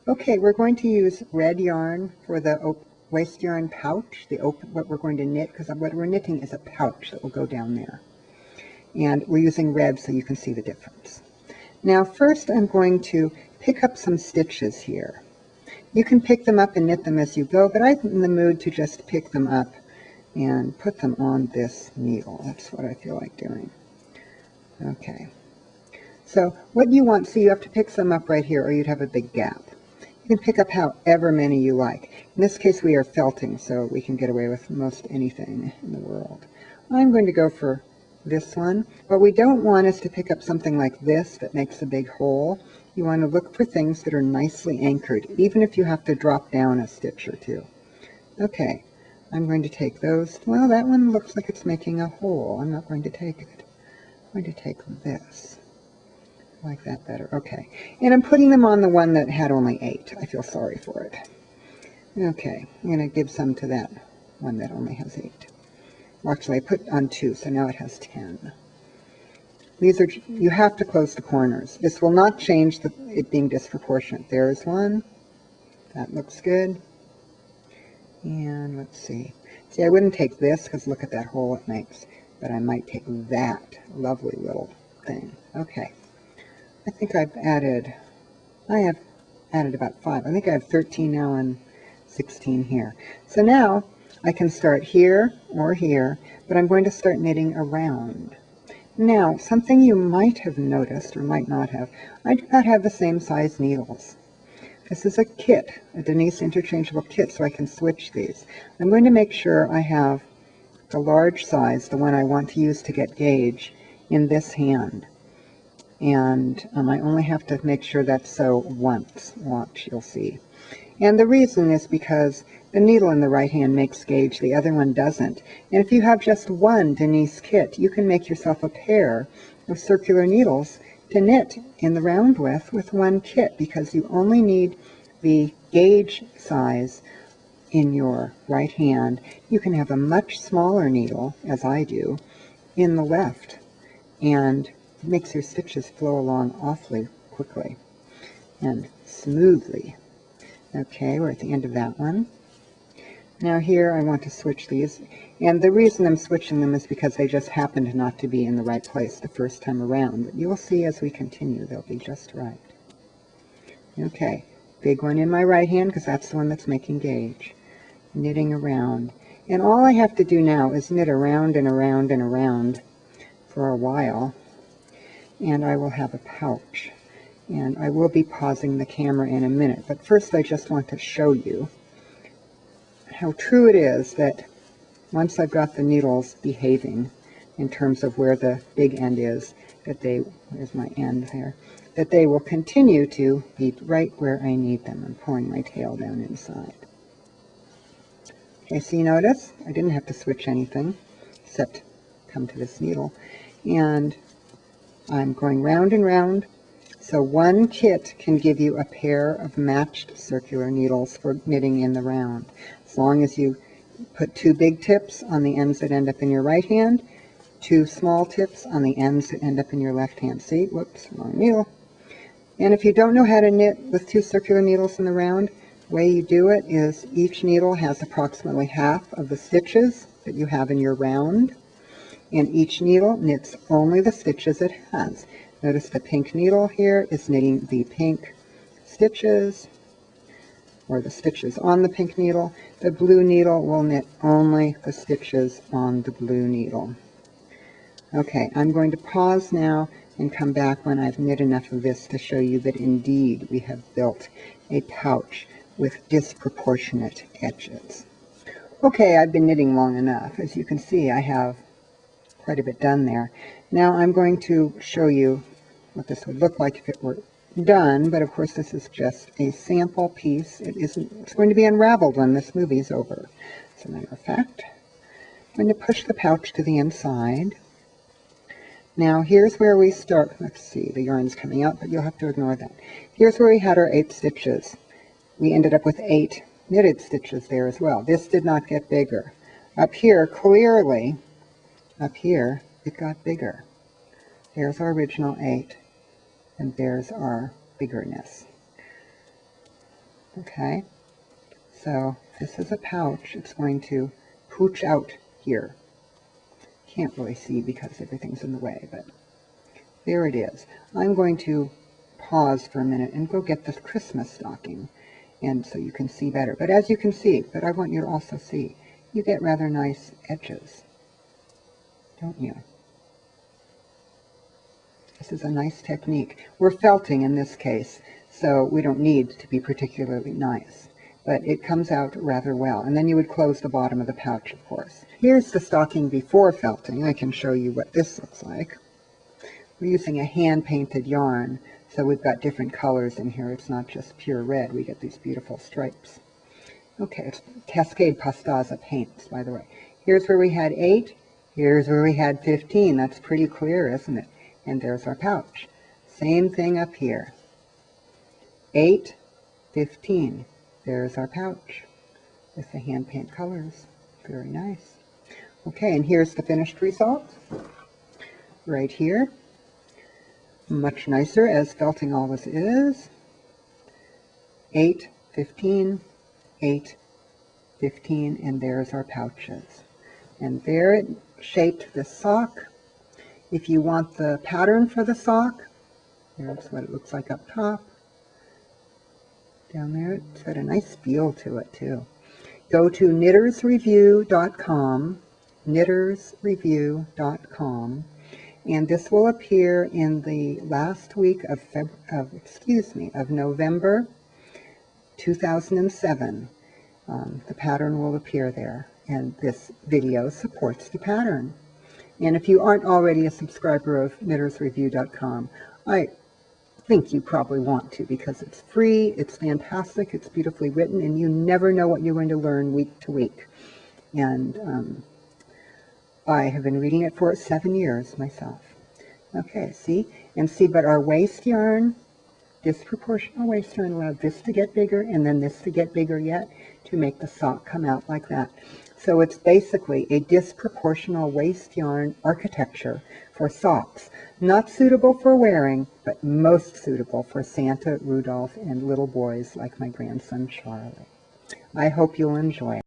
Okay, we're going to use red yarn for the waste yarn pouch, what we're going to knit, because what we're knitting is a pouch that will go down there. And we're using red so you can see the difference. Now first I'm going to pick up some stitches here. You can pick them up and knit them as you go, but I'm in the mood to just pick them up and put them on this needle. That's what I feel like doing. Okay. So what you want, so you have to pick some up right here or you'd have a big gap. You can pick up however many you like. In this case we are felting, so we can get away with most anything in the world. I'm going to go for this one. What we don't want is to pick up something like this that makes a big hole. You want to look for things that are nicely anchored, even if you have to drop down a stitch or two. Okay, I'm going to take those. Well, that one looks like it's making a hole. I'm not going to take it. I'm going to take this. I like that better. Okay, and I'm putting them on the one that had only 8. I feel sorry for it. Okay, I'm going to give some to that one that only has 8. Well, actually, I put on 2, so now it has 10. These are, you have to close the corners. This will not change it being disproportionate. There is one. That looks good. And let's see. See, I wouldn't take this because look at that hole it makes. But I might take that lovely little thing. Okay. I think I have added about 5. I think I have 13 now and 16 here. So now I can start here or here, but I'm going to start knitting around. Now, something you might have noticed or might not have, I do not have the same size needles. This is a kit, a Denise interchangeable kit, so I can switch these. I'm going to make sure I have the large size, the one I want to use to get gauge, in this hand. And I only have to make sure that's so once. Watch, you'll see. And the reason is because the needle in the right hand makes gauge, the other one doesn't. And if you have just one Denise kit, you can make yourself a pair of circular needles to knit in the round with one kit, because you only need the gauge size in your right hand. You can have a much smaller needle, as I do, in the left, and it makes your stitches flow along awfully quickly and smoothly. Okay, we're at the end of that one. Now here I want to switch these, and the reason I'm switching them is because they just happened not to be in the right place the first time around, but you will see as we continue they'll be just right. Okay, big one in my right hand because that's the one that's making gauge. Knitting around, and all I have to do now is knit around and around and around for a while, and I will have a pouch. And I will be pausing the camera in a minute, but first I just want to show you how true it is that once I've got the needles behaving in terms of where the big end is, that there's my end there, that they will continue to be right where I need them. I'm pulling my tail down inside. Okay, so you notice I didn't have to switch anything except come to this needle, and I'm going round and round. So one kit can give you a pair of matched circular needles for knitting in the round, as long as you put 2 big tips on the ends that end up in your right hand, 2 small tips on the ends that end up in your left hand. See, whoops, wrong needle. And if you don't know how to knit with 2 circular needles in the round, the way you do it is each needle has approximately half of the stitches that you have in your round, and each needle knits only the stitches it has. Notice the pink needle here is knitting the pink stitches, or the stitches on the pink needle. The blue needle will knit only the stitches on the blue needle. Okay, I'm going to pause now and come back when I've knit enough of this to show you that indeed we have built a pouch with disproportionate edges. Okay, I've been knitting long enough. As you can see, I have quite a bit done there. Now I'm going to show you what this would look like if it were done, but of course this is just a sample piece. It's going to be unraveled when this movie is over. As a matter of fact, I'm going to push the pouch to the inside. Now here's where we start. Let's see, the yarn's coming out, but you'll have to ignore that. Here's where we had our 8 stitches. We ended up with 8 knitted stitches there as well. This did not get bigger. Up here, clearly, up here, it got bigger. There's our original 8, and there's our biggerness. Okay, so this is a pouch. It's going to pooch out here. Can't really see because everything's in the way, but there it is. I'm going to pause for a minute and go get this Christmas stocking, and so you can see better. But as you can see, but I want you to also see, you get rather nice edges, don't you? This is a nice technique. We're felting in this case, so we don't need to be particularly nice, but it comes out rather well. And then you would close the bottom of the pouch, of course. Here's the stocking before felting. I can show you what this looks like. We're using a hand-painted yarn, so we've got different colors in here. It's not just pure red. We get these beautiful stripes. Okay, it's Cascade Pastaza paints, by the way. Here's where we had 8. Here's where we had 15. That's pretty clear, isn't it? And there's our pouch. Same thing up here. 8, 15. There's our pouch with the hand paint colors. Very nice. Okay, and here's the finished result. Right here. Much nicer, as felting always is. 8, 15, 8, 15, and there's our pouches. And there it shaped the sock. If you want the pattern for the sock, here's what it looks like up top. Down there, it's got a nice feel to it too. Go to knittersreview.com, knittersreview.com, and this will appear in the last week of November 2007. The pattern will appear there, and this video supports the pattern. And if you aren't already a subscriber of knittersreview.com, I think you probably want to, because it's free, it's fantastic, it's beautifully written, and you never know what you're going to learn week to week. And I have been reading it for 7 years myself. Okay, see? And see, but our waste yarn, disproportional waste yarn, allowed this to get bigger and then this to get bigger yet to make the sock come out like that. So it's basically a disproportional waste yarn architecture for socks. Not suitable for wearing, but most suitable for Santa, Rudolph, and little boys like my grandson Charlie. I hope you'll enjoy it.